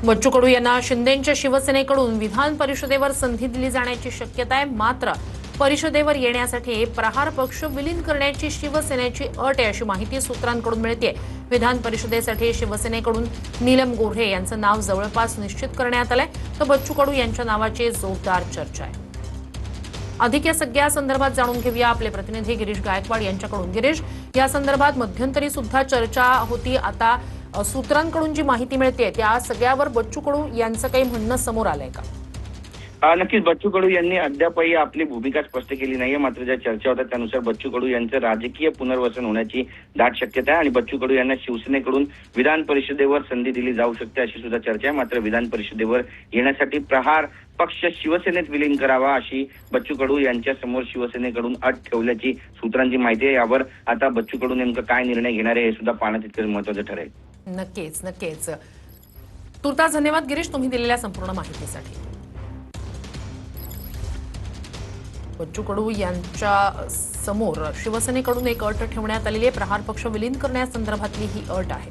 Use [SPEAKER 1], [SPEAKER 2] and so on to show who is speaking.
[SPEAKER 1] बच्चू कडू यांना शिंदेंच्या शिवसेनेकडून विधान परिषदेवर संधी दिली जाण्याची शक्यता आहे। मात्र परिषदेवर येण्यासाठी प्रहार पक्ष विलीन करण्याची शिवसेनेची अट आहे अशी माहिती सूत्रांकडून मिळते। विधान परिषदेसाठी शिवसेनेकडून नीलम गोऱ्हे यांचं नाव जवळपास निश्चित करण्यात आलंय, तर बच्चू कडू यांच्या नावाची जोरदार चर्चा आहे। अधिक या सगळ्या संदर्भात जाणून घेऊया आपले प्रतिनिधी गिरीश गायकवाड यांच्याकडून। गिरीश, या संदर्भात मध्यंतरी सुद्धा चर्चा होती, आता सूत्रांकडून जी माहिती मिळते त्या सगळ्यावर बच्चू कडू यांचं काही म्हणणं समोर आलंय का?
[SPEAKER 2] नक्कीच बच्चू कडू यांनी अद्यापही आपली भूमिका स्पष्ट केली नाहीये। मात्र ज्या चर्चा होत्या त्यानुसार बच्चू कडू यांचं राजकीय पुनर्वसन होण्याची दाट शक्यता आहे आणि बच्चू कडू यांना शिवसेनेकडून विधान परिषदेवर संधी दिली जाऊ शकते अशी सुद्धा चर्चा आहे। मात्र विधान परिषदेवर येण्यासाठी प्रहार पक्ष शिवसेनेत विलीन करावा अशी बच्चू कडू यांच्या समोर शिवसेनेकडून अट ठेवल्याची सूत्रांची माहिती आहे। यावर आता बच्चू कडू नेमकं काय निर्णय घेणार आहे हे सुद्धा पाहणं तितकंच महत्त्वाचं ठरेल।
[SPEAKER 1] नक्कीच नक्कीच। तुर्तास धन्यवाद गिरीश, तुम्ही दिलेल्या संपूर्ण माहितीसाठी। बच्चू कडू यांच्या समोर शिवसेनेकडून एक अट ठेवण्यात आलेली आहे, प्रहार पक्ष विलीन करण्यासंदर्भातली ही अट आहे।